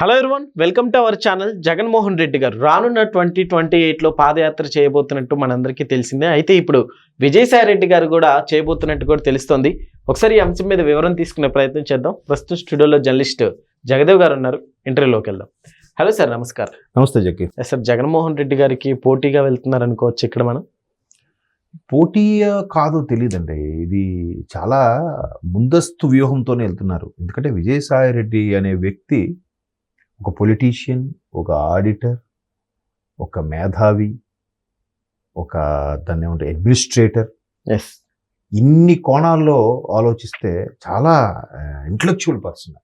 Hello everyone, welcome to our channel. Jaganmohan Reddy గారు రానున్న 2028లో పాదయాత్ర చేయబోతున్నట్టు మనందరికీ తెలిసిందే. అయితే ఇప్పుడు విజయసాయి రెడ్డి గారు కూడా చేయబోతున్నట్టు కూడా తెలుస్తోంది. ఒకసారి ఈ అంశం మీద వివరం తీసుకునే ప్రయత్నం చేద్దాం. ప్రస్తుతం స్టూడియోలో జర్నలిస్ట్ జగదేవ్ గారు ఉన్నారు. ఇంటర్వ్యూలోకి వెళ్దాం. హలో సార్, నమస్కారం. నమస్తే జగ్గి. సార్, జగన్మోహన్ రెడ్డి గారికి పోటీగా వెళ్తున్నారు అనుకోవచ్చు ఇక్కడ మనం? పోటీ కాదో తెలియదండి. ఇది చాలా ముందస్తు వ్యూహంతోనే వెళ్తున్నారు. ఎందుకంటే విజయసాయి రెడ్డి అనే వ్యక్తి ఒక పొలిటీషియన్, ఒక ఆడిటర్, ఒక మేధావి, ఒక దాన్ని ఏమంటే అడ్మినిస్ట్రేటర్. ఎస్, ఇన్ని కోణాల్లో ఆలోచిస్తే చాలా ఇంటలెక్చువల్ పర్సన్.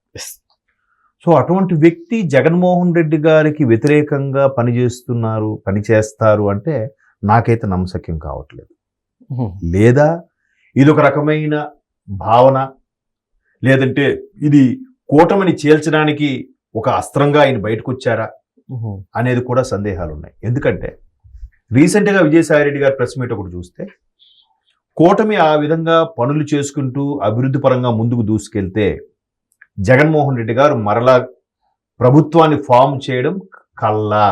సో అటువంటి వ్యక్తి జగన్మోహన్ రెడ్డి గారికి వ్యతిరేకంగా పనిచేస్తారు అంటే నాకైతే నమ్మశక్యం కావట్లేదు. లేదా ఇది ఒక రకమైన భావన, లేదంటే ఇది కూటమిని చీల్చడానికి ఒక అస్త్రంగా ఆయన బయటకు వచ్చారా అనేది కూడా సందేహాలు ఉన్నాయి. ఎందుకంటే రీసెంట్గా విజయసాయి రెడ్డి గారి ప్రెస్ మీట్ ఒకటి చూస్తే, కూటమి ఆ విధంగా పనులు చేసుకుంటూ అభివృద్ధి పరంగా ముందుకు దూసుకెళ్తే జగన్మోహన్ రెడ్డి గారు మరలా ప్రభుత్వాన్ని ఫామ్ చేయడం కల్లా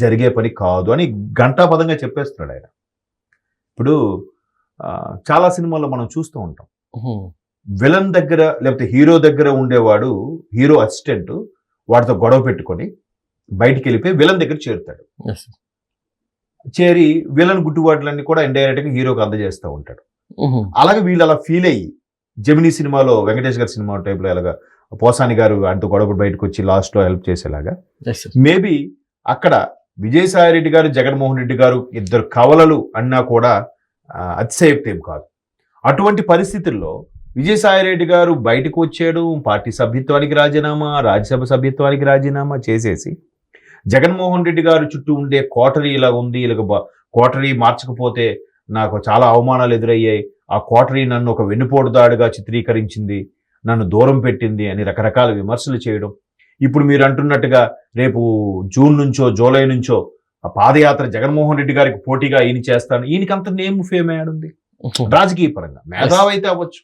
జరిగే పని కాదు అని ఘంటాపదంగా చెప్పేస్తున్నాడు ఆయన. ఇప్పుడు చాలా సినిమాల్లో మనం చూస్తూ ఉంటాం, విలన్ దగ్గర లేకపోతే హీరో దగ్గర ఉండేవాడు, హీరో అసిస్టెంట్ వాడితో గొడవ పెట్టుకొని బయటికి వెళ్ళిపోయి విలన్ దగ్గర చేరుతాడు. చేరి విలన్ గుట్టుబాట్లన్నీ కూడా ఇండైరెక్ట్ గా హీరోకి అందజేస్తూ ఉంటాడు. అలాగే వీళ్ళు అలా ఫీల్ అయ్యి జెమినీ సినిమాలో వెంకటేష్ గారి సినిమా టైప్లో అలాగా పోసాని గారు ఆయనతో గొడవ బయటకు వచ్చి లాస్ట్ లో హెల్ప్ చేసేలాగా మేబీ అక్కడ విజయసాయి రెడ్డి గారు, జగన్మోహన్ రెడ్డి గారు ఇద్దరు కవలలు అన్నా కూడా అతిశయోక్తి ఏం కాదు. అటువంటి పరిస్థితుల్లో విజయసాయి రెడ్డి గారు బయటకు వచ్చేయడం, పార్టీ సభ్యత్వానికి రాజీనామా, రాజ్యసభ సభ్యత్వానికి రాజీనామా చేసేసి జగన్మోహన్ రెడ్డి గారు చుట్టూ ఉండే కోటరీ ఇలా ఉంది, ఇలాగ కోటరీ మార్చకపోతే నాకు చాలా అవమానాలు ఎదురయ్యాయి, ఆ కోటరీ నన్ను ఒక వెన్నుపోటుదాడుగా చిత్రీకరించింది, నన్ను దూరం పెట్టింది అని రకరకాల విమర్శలు చేయడం. ఇప్పుడు మీరు అంటున్నట్టుగా రేపు జూన్ నుంచో జూలై నుంచో ఆ పాదయాత్ర జగన్మోహన్ రెడ్డి గారికి పోటీగా ఈయన చేస్తాను. ఈయనకి అంత నేమ్ ఫేమ్ అయ్యాడుంది రాజకీయ పరంగా. మేధావి అయితే అవ్వచ్చు,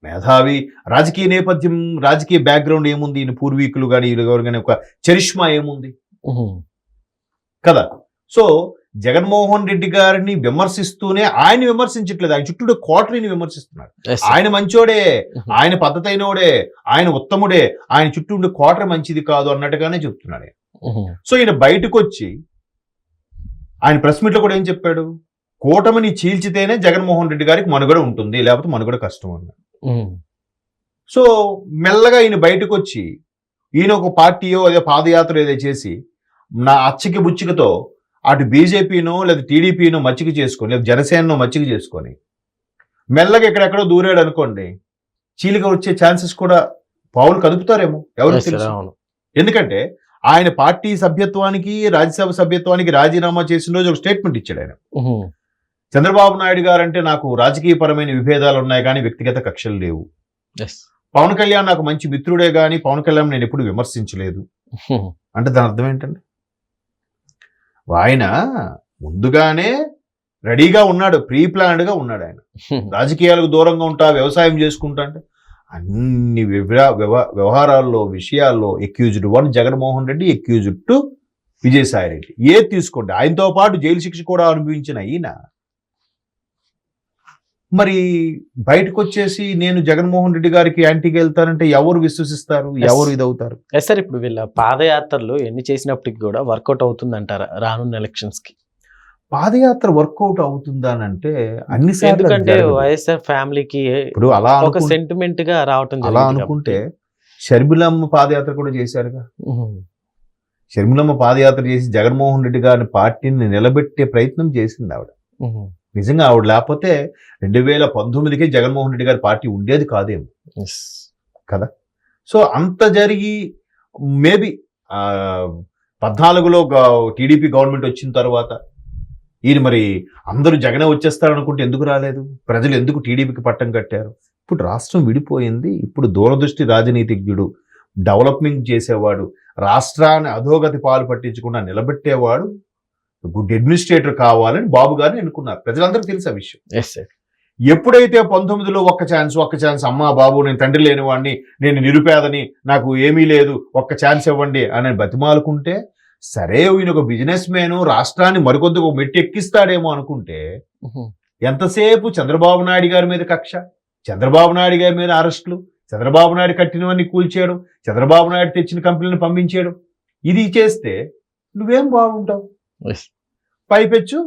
మేధావి, రాజకీయ నేపథ్యం, రాజకీయ బ్యాక్గ్రౌండ్ ఏముంది, ఈయన పూర్వీకులు కానీ వీళ్ళు కానీ ఒక చరిష్మా ఏముంది కదా. సో జగన్మోహన్ రెడ్డి గారిని విమర్శిస్తూనే ఆయన విమర్శించట్లేదు, ఆయన చుట్టూ కోటరీని విమర్శిస్తున్నాడు. ఆయన మంచోడే, ఆయన పద్ధతి అయినోడే, ఆయన ఉత్తముడే, ఆయన చుట్టూ ఉండే కోటరీ మంచిది కాదు అన్నట్టుగానే చెప్తున్నాడు. సో ఈయన బయటకు వచ్చి ఆయన ప్రెస్ మీట్ లో కూడా ఏం చెప్పాడు, కూటమిని చీల్చితేనే జగన్మోహన్ రెడ్డి గారికి మనుగడ ఉంటుంది, లేకపోతే మనుగడ కష్టం అన్నాడు. సో మెల్లగా ఈయన బయటకు వచ్చి ఈయన ఒక పార్టీయో అదే పాదయాత్ర ఏదో చేసి నా అచ్చకి బుచ్చికతో అటు బీజేపీనో లేదా టీడీపీనో మచ్చిక చేసుకొని లేదా జనసేనో మచ్చిక చేసుకొని మెల్లగా ఎక్కడెక్కడో దూరాడు అనుకోండి, చీలిక వచ్చే ఛాన్సెస్ కూడా పావులు కదుపుతారేమో, ఎవరికి తెలుసు. ఎందుకంటే ఆయన పార్టీ సభ్యత్వానికి, రాజ్యసభ సభ్యత్వానికి రాజీనామా చేసిన రోజు ఒక స్టేట్మెంట్ ఇచ్చాడు ఆయన. చంద్రబాబు నాయుడు గారు అంటే నాకు రాజకీయపరమైన విభేదాలు ఉన్నాయి కానీ వ్యక్తిగత కక్షలు లేవు. పవన్ కళ్యాణ్ నాకు మంచి మిత్రుడే కానీ పవన్ కళ్యాణ్ నేను ఎప్పుడు విమర్శించలేదు అంటే దాని అర్థం ఏంటండి? ఆయన ముందుగానే రెడీగా ఉన్నాడు, ప్రీ ప్లాన్డ్ గా ఉన్నాడు. ఆయన రాజకీయాలకు దూరంగా ఉంటా, వ్యవసాయం చేసుకుంటా అంటే అన్ని వ్యవహారాల్లో, విషయాల్లో అక్యూజ్డ్ 1 జగన్మోహన్ రెడ్డి, అక్యూజ్డ్ 2 విజయసాయి రెడ్డి. ఏది తీసుకోండి, ఆయనతో పాటు జైలు శిక్ష కూడా అనుభవించిన ఈయన మరి బయటకు వచ్చేసి నేను జగన్మోహన్ రెడ్డి గారికి యాంటీగా వెళ్తానంటే ఎవరు విశ్వసిస్తారు, ఎవరు ఇదవుతారు? సార్, ఇప్పుడు వీళ్ళ పాదయాత్రలు ఎన్ని చేసినప్పటికి కూడా వర్కౌట్ అవుతుందంటారా రానున్న ఎలక్షన్స్ కి? పాదయాత్ర వర్కౌట్ అవుతుందానంటే అన్నిసార్లు, ఎందుకంటే వైఎస్ఆర్ ఫ్యామిలీకి ఇప్పుడు అలా ఒక సెంటిమెంట్ గా రావటం, అలా అనుకుంటే షర్మిలమ్మ పాదయాత్ర కూడా చేశారుగా. షర్మిలమ్మ పాదయాత్ర చేసి జగన్మోహన్ రెడ్డి గారిని పార్టీని నిలబెట్టే ప్రయత్నం చేసింది ఆవిడ. నిజంగా ఆవిడ లేకపోతే 2019కే జగన్మోహన్ రెడ్డి గారి పార్టీ ఉండేది కాదేమో కదా. సో అంత జరిగి మేబీ 14లో టీడీపీ గవర్నమెంట్ వచ్చిన తర్వాత ఈయన మరి అందరూ జగనే వచ్చేస్తారనుకుంటే ఎందుకు రాలేదు? ప్రజలు ఎందుకు టీడీపీకి పట్టం కట్టారు? ఇప్పుడు రాష్ట్రం విడిపోయింది. ఇప్పుడు దూరదృష్టి రాజనీతిజ్ఞుడు, డెవలప్మెంట్ చేసేవాడు, రాష్ట్రాన్ని అధోగతి పాలు పట్టించకుండా నిలబెట్టేవాడు, గుడ్ అడ్మినిస్ట్రేటర్ కావాలని బాబు గారిని ఎన్నుకున్నారు. ప్రజలందరికీ తెలుసు ఆ విషయం. ఎప్పుడైతే 19లో ఒక్క ఛాన్స్ అమ్మా బాబు నేను తండ్రి లేని వాడిని, నేను నిరుపేదని, నాకు ఏమీ లేదు, ఒక్క ఛాన్స్ ఇవ్వండి అని బతిమాలుకుంటే, సరే ఈయన ఒక బిజినెస్ మ్యాన్, రాష్ట్రాన్ని మరికొద్దిగా ఒక మెట్టు ఎక్కిస్తాడేమో అనుకుంటే ఎంతసేపు చంద్రబాబు నాయుడు గారి మీద కక్ష, చంద్రబాబు నాయుడు గారి మీద అరెస్టులు, చంద్రబాబు నాయుడు కట్టినవన్నీ కూల్చేయడం, చంద్రబాబు నాయుడు తెచ్చిన కంపెనీలను పంపించేయడం, ఇది చేస్తే నువ్వేం బాగుంటావు? పైపెచ్చు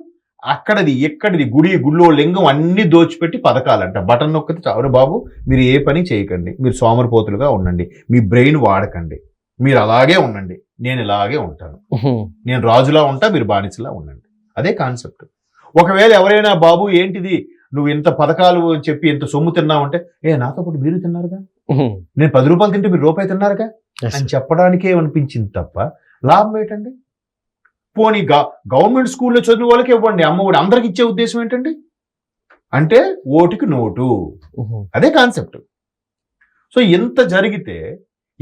అక్కడది ఎక్కడిది గుళ్ళో లింగం అన్ని దోచిపెట్టి పథకాలంట. బటన్ నొక్కితే చాలు బాబు, మీరు ఏ పని చేయకండి, మీరు సోమరిపోతులుగా ఉండండి, మీ బ్రెయిన్ వాడకండి, మీరు అలాగే ఉండండి, నేను ఇలాగే ఉంటాను, నేను రాజులా ఉంటా, మీరు బానిసలా ఉండండి. అదే కాన్సెప్ట్. ఒకవేళ ఎవరైనా బాబు ఏంటిది నువ్వు ఇంత పథకాలు చెప్పి ఇంత సొమ్ము తిన్నావంటే, నాతో పాటు మీరు తిన్నారుగా, నేను 10 రూపాయలు తింటే మీరు రూపాయి తిన్నారుగా అని చెప్పడానికే అనిపించింది తప్ప లాభం ఏంటండి? పోనీ గవర్నమెంట్ స్కూల్లో చదివిన వాళ్ళకి ఇవ్వండి, అమ్మఒడి అందరికి ఇచ్చే ఉద్దేశం ఏంటండి? అంటే ఓటుకి నోటు. అదే కాన్సెప్ట్. సో ఇంత జరిగితే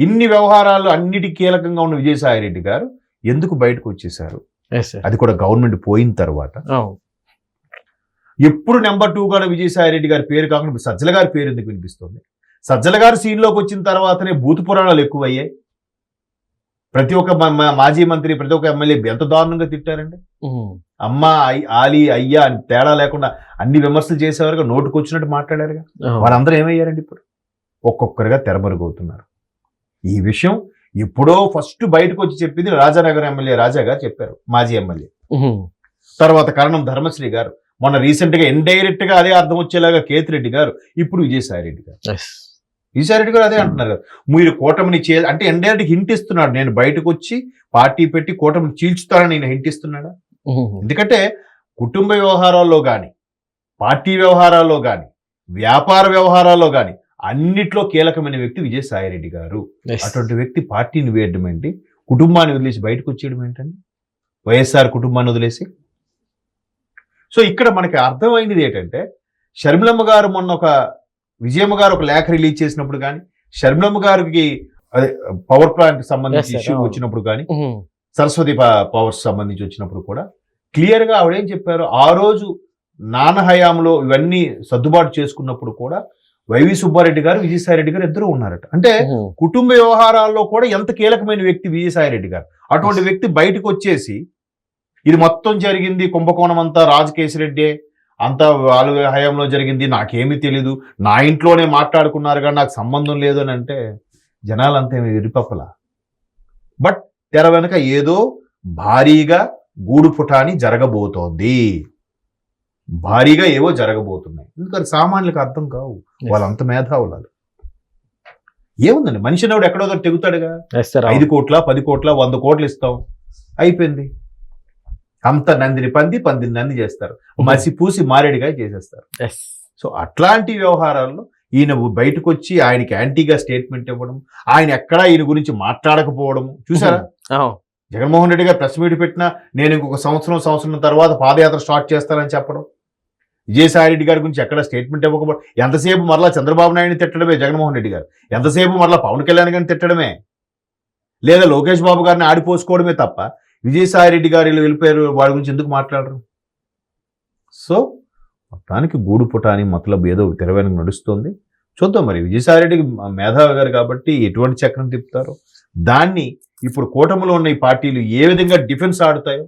ఇన్ని వ్యవహారాలు అన్నిటి కీలకంగా ఉన్న విజయసాయి రెడ్డి గారు ఎందుకు బయటకు వచ్చేసారు? అది కూడా గవర్నమెంట్ పోయిన తర్వాత. ఎప్పుడు నెంబర్ 2 గా విజయసాయి రెడ్డి గారి పేరు కాకుండా సజ్జల గారి పేరు ఎందుకు వినిపిస్తుంది? సజ్జల గారు సీన్లోకి వచ్చిన తర్వాతనే భూత పురాణాలు ఎక్కువయ్యాయి. ప్రతి ఒక్క మాజీ మంత్రి, ప్రతి ఒక్క ఎమ్మెల్యే ఎంత దారుణంగా తిట్టారండి. అమ్మ, ఆలి, అయ్యా అని తేడా లేకుండా అన్ని విమర్శలు చేసేవారుగా, నోటుకు వచ్చినట్టు మాట్లాడారుగా. వాళ్ళందరూ ఏమయ్యారండి? ఇప్పుడు ఒక్కొక్కరుగా తెరమరుగవుతున్నారు. ఈ విషయం ఎప్పుడో ఫస్ట్ బయటకు వచ్చి చెప్పింది రాజానగర్ ఎమ్మెల్యే రాజా గారు చెప్పారు, మాజీ ఎమ్మెల్యే. తర్వాత కరణం ధర్మశ్రీ గారు, మొన్న రీసెంట్ గా ఇండైరెక్ట్ గా అదే అర్థం వచ్చేలాగా కేతిరెడ్డి గారు, ఇప్పుడు విజయసాయి రెడ్డి గారు. విజయసాయి రెడ్డి గారు అదే అంటున్నారు కదా, మీరు కూటమిని అంటే ఇండైరెక్ట్ హింట్ ఇస్తున్నాడు, నేను బయటకు వచ్చి పార్టీ పెట్టి కూటమిని చీల్చుతానని నేను హింట్ ఇస్తున్నాడా? ఎందుకంటే కుటుంబ వ్యవహారాల్లో కానీ, పార్టీ వ్యవహారాల్లో కానీ, వ్యాపార వ్యవహారాల్లో కానీ అన్నిట్లో కీలకమైన వ్యక్తి విజయసాయి రెడ్డి గారు. అటువంటి వ్యక్తి పార్టీని వేయడం ఏంటి, కుటుంబాన్ని వదిలేసి బయటకు వచ్చేయడం ఏంటండి? వైఎస్ఆర్ కుటుంబాన్ని వదిలేసి. సో ఇక్కడ మనకి అర్థమైనది ఏంటంటే, షర్మిలమ్మ గారు మొన్న విజయమ్మ గారు ఒక లేఖ రిలీజ్ చేసినప్పుడు కానీ, షర్మిలమ్మ గారికి అదే పవర్ ప్లాంట్ సంబంధించి ఇష్యూ వచ్చినప్పుడు కానీ, సరస్వతి పవర్స్ సంబంధించి వచ్చినప్పుడు కూడా క్లియర్ గా ఆవిడేం చెప్పారు, ఆ రోజు నాన్న హయాంలో ఇవన్నీ సర్దుబాటు చేసుకున్నప్పుడు కూడా వైవి సుబ్బారెడ్డి గారు, విజయసాయి రెడ్డి గారు ఇద్దరు ఉన్నారట. అంటే కుటుంబ వ్యవహారాల్లో కూడా ఎంత కీలకమైన వ్యక్తి విజయసాయి రెడ్డి గారు. అటువంటి వ్యక్తి బయటకు వచ్చేసి ఇది మొత్తం జరిగింది కుంభకోణం అంతా రాజకేశిరెడ్డి, అంతా వాళ్ళ హయాంలో జరిగింది, నాకేమీ తెలీదు, నా ఇంట్లోనే మాట్లాడుకున్నారు కానీ నాకు సంబంధం లేదు అని అంటే జనాలంతా విరిపప్పలా. బట్ తెర వెనక ఏదో భారీగా గూడు పుటాని జరగబోతోంది, భారీగా ఏవో జరగబోతున్నాయి. ఎందుకంటే సామాన్యులకు అర్థం కావు, వాళ్ళంత మేధావులు. ఏముందండి, మనిషి నాడు ఎక్కడో తెగుతాడుగా, 5 కోట్ల 10 కోట్ల 100 కోట్లు ఇస్తాం, అయిపోయింది. అంత నందిని పందిని నంది చేస్తారు, మసి పూసి మారేడుగా చేసేస్తారు. సో అట్లాంటి వ్యవహారాల్లో ఈయన బయటకు వచ్చి ఆయనకి యాంటీగా స్టేట్మెంట్ ఇవ్వడం, ఆయన ఎక్కడా ఈయన గురించి మాట్లాడకపోవడం చూసారా? జగన్మోహన్ రెడ్డి గారు ప్రెస్ మీట్ పెట్టినా నేను ఇంకొక సంవత్సరం తర్వాత పాదయాత్ర స్టార్ట్ చేస్తానని చెప్పడం, విజయసాయి రెడ్డి గారి గురించి ఎక్కడ స్టేట్మెంట్ ఇవ్వకపోవడం, ఎంతసేపు మరలా చంద్రబాబు నాయుడిని తిట్టడమే జగన్మోహన్ రెడ్డి గారు, ఎంతసేపు మరలా పవన్ కళ్యాణ్ గారిని తిట్టడమే, లేదా లోకేష్ బాబు గారిని ఆడిపోసుకోవడమే తప్ప విజయసాయి రెడ్డి గారు వెళ్ళిపోయారు వాడి గురించి ఎందుకు మాట్లాడరు? సో మొత్తానికి గూడు పుటాని మతలబ్ ఏదో తెరవేనకు నడుస్తుంది. చూద్దాం మరి విజయసాయి రెడ్డి మేధావి గారు కాబట్టి ఎటువంటి చక్రం తిప్పుతారో, దాన్ని ఇప్పుడు కూటమిలో ఉన్న ఈ పార్టీలు ఏ విధంగా డిఫెన్స్ ఆడుతాయో,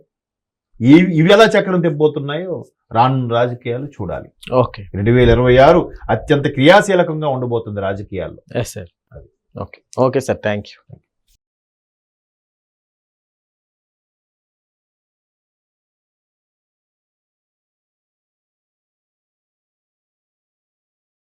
ఇవి ఎలా చక్రం తిప్పబోతున్నాయో రానున్న రాజకీయాలు చూడాలి. 2026 అత్యంత క్రియాశీలకంగా ఉండబోతుంది రాజకీయాల్లో. Okay sir, thank you.